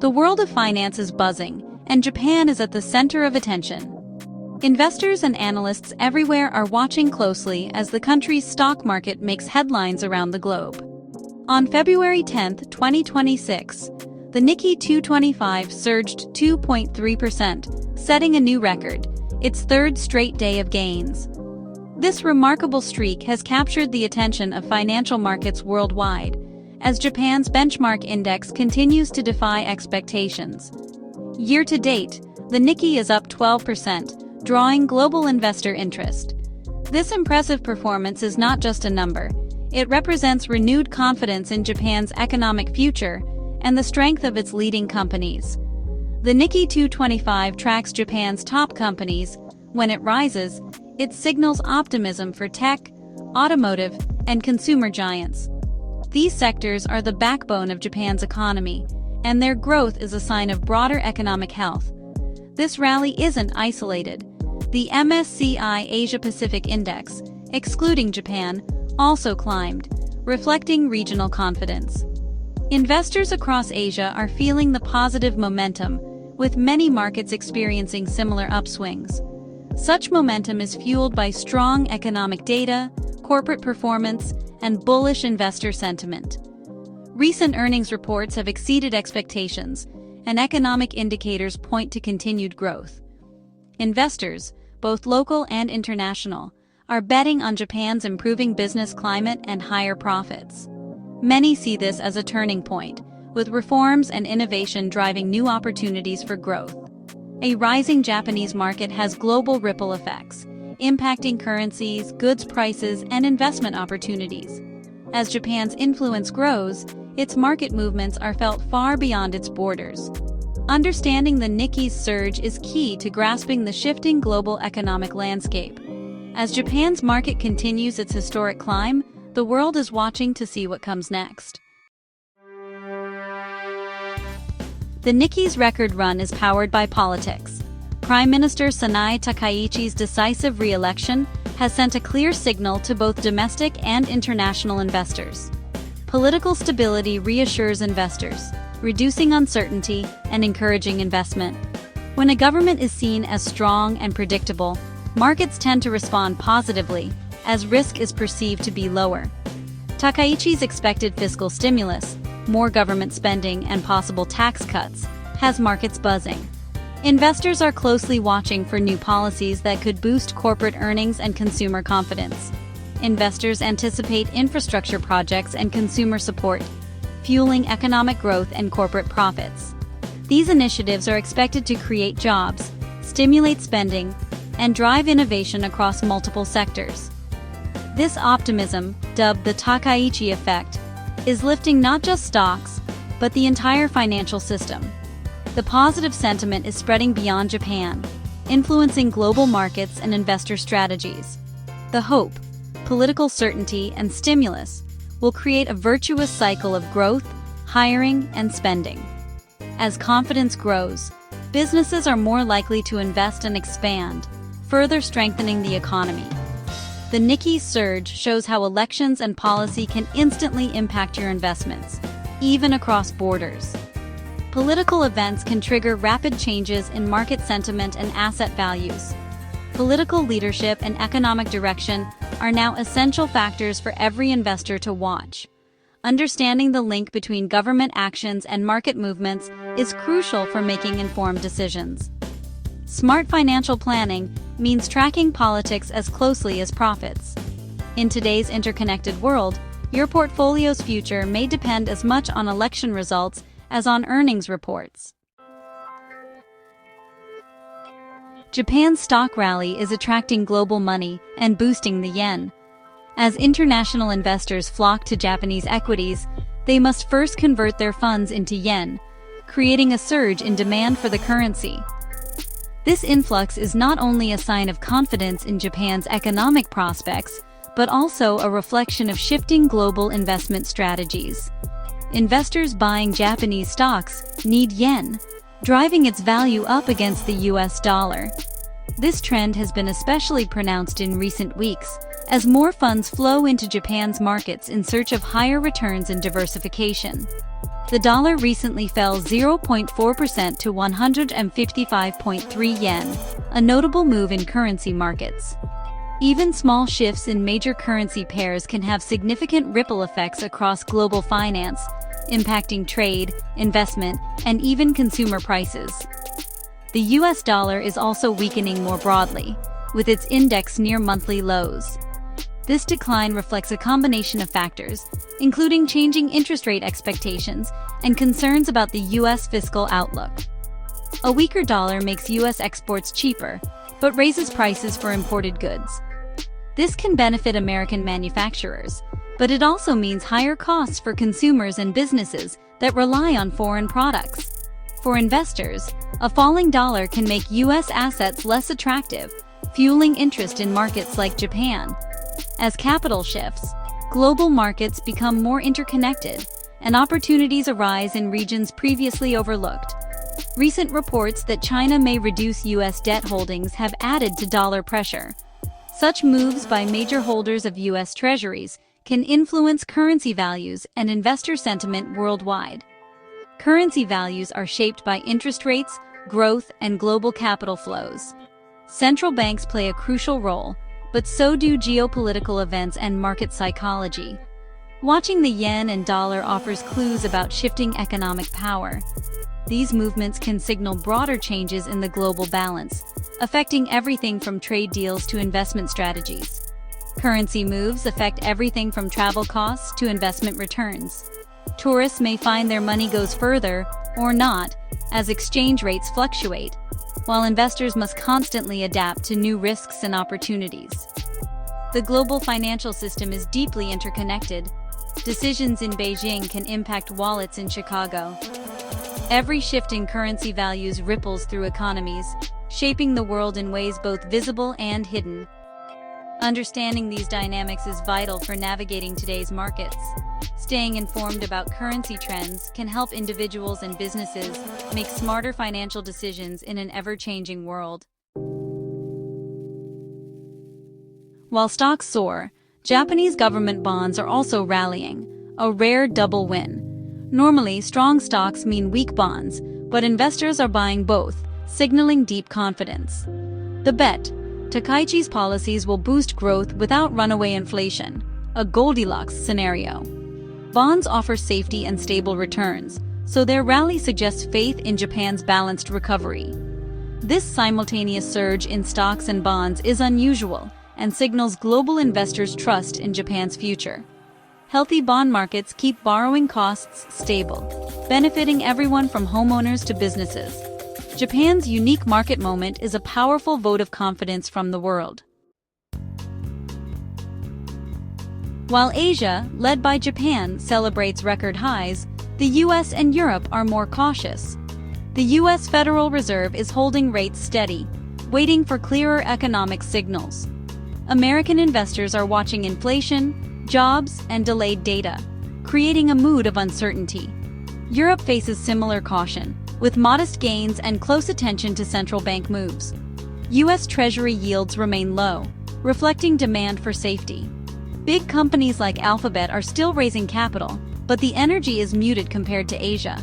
The world of finance is buzzing, and Japan is at the center of attention. Investors and analysts everywhere are watching closely as the country's stock market makes headlines around the globe. On February 10, 2026, the Nikkei 225 surged 2.3%, setting a new record, its third straight day of gains. This remarkable streak has captured the attention of financial markets worldwide, as Japan's benchmark index continues to defy expectations. Year to date, the Nikkei is up 12%, drawing global investor interest. This impressive performance is not just a number. It represents renewed confidence in Japan's economic future and the strength of its leading companies. The Nikkei 225 tracks Japan's top companies. When it rises, it signals optimism for tech, automotive, and consumer giants. These sectors are the backbone of Japan's economy, and their growth is a sign of broader economic health. This rally isn't isolated. The MSCI Asia-Pacific Index, excluding Japan, also climbed, reflecting regional confidence. Investors across Asia are feeling the positive momentum, with many markets experiencing similar upswings. Such momentum is fueled by strong economic data, corporate performance, and bullish investor sentiment. Recent earnings reports have exceeded expectations, and economic indicators point to continued growth. Investors, both local and international, are betting on Japan's improving business climate and higher profits. Many see this as a turning point, with reforms and innovation driving new opportunities for growth. A rising Japanese market has global ripple effects, impacting currencies, goods prices, and investment opportunities. As Japan's influence grows, its market movements are felt far beyond its borders. Understanding the Nikkei's surge is key to grasping the shifting global economic landscape. As Japan's market continues its historic climb, the world is watching to see what comes next. The Nikkei's record run is powered by politics. Prime Minister Sanae Takaichi's decisive re-election has sent a clear signal to both domestic and international investors. Political stability reassures investors, reducing uncertainty and encouraging investment. When a government is seen as strong and predictable, markets tend to respond positively, as risk is perceived to be lower. Takaichi's expected fiscal stimulus, more government spending, and possible tax cuts has markets buzzing. Investors are closely watching for new policies that could boost corporate earnings and consumer confidence. Investors anticipate infrastructure projects and consumer support, fueling economic growth and corporate profits. These initiatives are expected to create jobs, stimulate spending, and drive innovation across multiple sectors. This optimism, dubbed the Takaichi effect, is lifting not just stocks, but the entire financial system. The positive sentiment is spreading beyond Japan, influencing global markets and investor strategies. The hope, political certainty, and stimulus will create a virtuous cycle of growth, hiring, and spending. As confidence grows, businesses are more likely to invest and expand, further strengthening the economy. The Nikkei's surge shows how elections and policy can instantly impact your investments, even across borders. Political events can trigger rapid changes in market sentiment and asset values. Political leadership and economic direction are now essential factors for every investor to watch. Understanding the link between government actions and market movements is crucial for making informed decisions. Smart financial planning means tracking politics as closely as profits. In today's interconnected world, your portfolio's future may depend as much on election results as on earnings reports. Japan's stock rally is attracting global money and boosting the yen. As international investors flock to Japanese equities, they must first convert their funds into yen, creating a surge in demand for the currency. This influx is not only a sign of confidence in Japan's economic prospects, but also a reflection of shifting global investment strategies. Investors buying Japanese stocks need yen, driving its value up against the US dollar. This trend has been especially pronounced in recent weeks, as more funds flow into Japan's markets in search of higher returns and diversification. The dollar recently fell 0.4% to 155.3 yen, a notable move in currency markets. Even small shifts in major currency pairs can have significant ripple effects across global finance, impacting trade, investment, and even consumer prices. The US dollar is also weakening more broadly, with its index near monthly lows. This decline reflects a combination of factors, including changing interest rate expectations and concerns about the US fiscal outlook. A weaker dollar makes US exports cheaper, but raises prices for imported goods. This can benefit American manufacturers, but it also means higher costs for consumers and businesses that rely on foreign products. For investors, a falling dollar can make US assets less attractive, fueling interest in markets like Japan. As capital shifts, global markets become more interconnected, and opportunities arise in regions previously overlooked. Recent reports that China may reduce US debt holdings have added to dollar pressure. Such moves by major holders of US Treasuries can influence currency values and investor sentiment worldwide. Currency values are shaped by interest rates, growth, and global capital flows. Central banks play a crucial role, but so do geopolitical events and market psychology. Watching the yen and dollar offers clues about shifting economic power. These movements can signal broader changes in the global balance, affecting everything from trade deals to investment strategies. Currency moves affect everything from travel costs to investment returns. Tourists may find their money goes further, or not, as exchange rates fluctuate, while investors must constantly adapt to new risks and opportunities. The global financial system is deeply interconnected. Decisions in Beijing can impact wallets in Chicago. Every shift in currency values ripples through economies, shaping the world in ways both visible and hidden. Understanding these dynamics is vital for navigating today's markets. Staying informed about currency trends can help individuals and businesses make smarter financial decisions in an ever-changing world. While stocks soar, Japanese government bonds are also rallying, a rare double win. Normally, strong stocks mean weak bonds, but investors are buying both, signaling deep confidence. The bet: Takaichi's policies will boost growth without runaway inflation, a Goldilocks scenario. Bonds offer safety and stable returns, so their rally suggests faith in Japan's balanced recovery. This simultaneous surge in stocks and bonds is unusual and signals global investors' trust in Japan's future. Healthy bond markets keep borrowing costs stable, benefiting everyone from homeowners to businesses. Japan's unique market moment is a powerful vote of confidence from the world. While Asia, led by Japan, celebrates record highs, the US and Europe are more cautious. The US Federal Reserve is holding rates steady, waiting for clearer economic signals. American investors are watching inflation, jobs, and delayed data, creating a mood of uncertainty. Europe faces similar caution, with modest gains and close attention to central bank moves. US Treasury yields remain low, reflecting demand for safety. Big companies like Alphabet are still raising capital, but the energy is muted compared to Asia.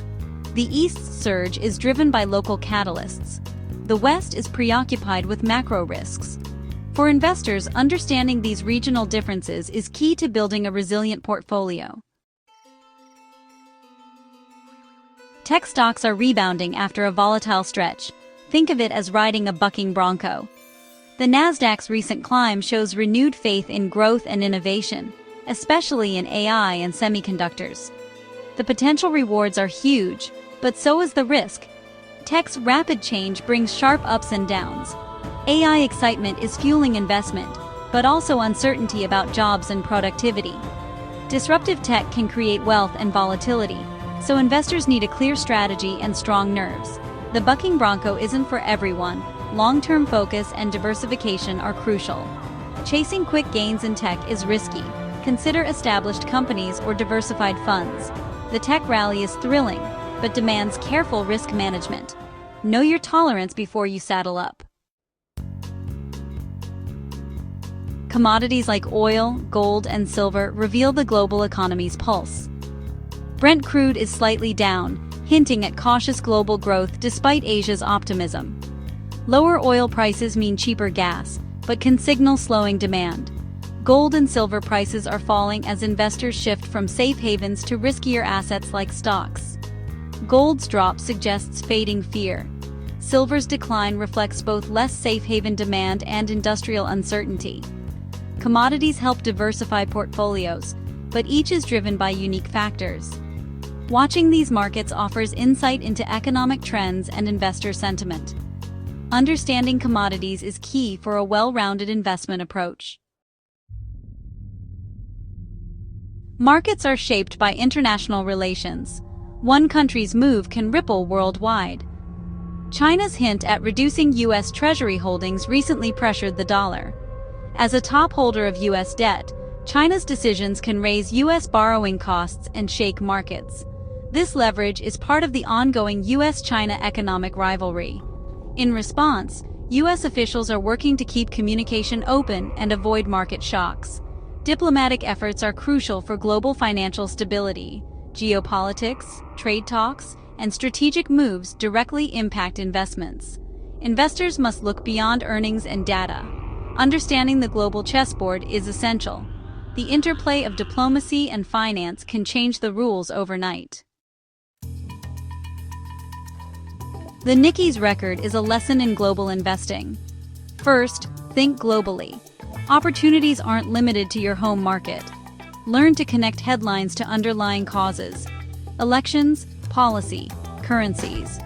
The East's surge is driven by local catalysts. The West is preoccupied with macro risks. For investors, understanding these regional differences is key to building a resilient portfolio. Tech stocks are rebounding after a volatile stretch. Think of it as riding a bucking Bronco. The Nasdaq's recent climb shows renewed faith in growth and innovation, especially in AI and semiconductors. The potential rewards are huge, but so is the risk. Tech's rapid change brings sharp ups and downs. AI excitement is fueling investment, but also uncertainty about jobs and productivity. Disruptive tech can create wealth and volatility, so investors need a clear strategy and strong nerves. The bucking Bronco isn't for everyone. Long-term focus and diversification are crucial. Chasing quick gains in tech is risky. Consider established companies or diversified funds. The tech rally is thrilling, but demands careful risk management. Know your tolerance before you saddle up. Commodities like oil, gold, and silver reveal the global economy's pulse. Brent crude is slightly down, hinting at cautious global growth despite Asia's optimism. Lower oil prices mean cheaper gas, but can signal slowing demand. Gold and silver prices are falling as investors shift from safe havens to riskier assets like stocks. Gold's drop suggests fading fear. Silver's decline reflects both less safe haven demand and industrial uncertainty. Commodities help diversify portfolios, but each is driven by unique factors. Watching these markets offers insight into economic trends and investor sentiment. Understanding commodities is key for a well-rounded investment approach. Markets are shaped by international relations. One country's move can ripple worldwide. China's hint at reducing U.S. Treasury holdings recently pressured the dollar. As a top holder of U.S. debt, China's decisions can raise U.S. borrowing costs and shake markets. This leverage is part of the ongoing U.S.-China economic rivalry. In response, U.S. officials are working to keep communication open and avoid market shocks. Diplomatic efforts are crucial for global financial stability. Geopolitics, trade talks, and strategic moves directly impact investments. Investors must look beyond earnings and data. Understanding the global chessboard is essential. The interplay of diplomacy and finance can change the rules overnight. The Nikkei's record is a lesson in global investing. First, think globally. Opportunities aren't limited to your home market. Learn to connect headlines to underlying causes. Elections, policy, currencies.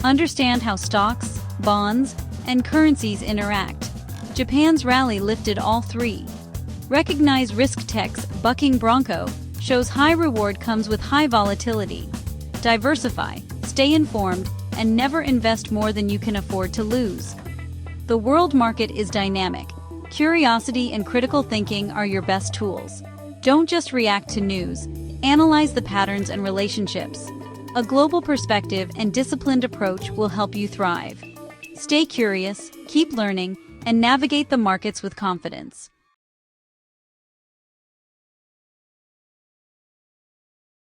Understand how stocks, bonds, and currencies interact. Japan's rally lifted all three. Recognize risk tech's bucking Bronco shows high reward comes with high volatility. Diversify, stay informed, and never invest more than you can afford to lose. The world market is dynamic. Curiosity and critical thinking are your best tools. Don't just react to news. Analyze the patterns and relationships. A global perspective and disciplined approach will help you thrive. Stay curious, keep learning, and navigate the markets with confidence.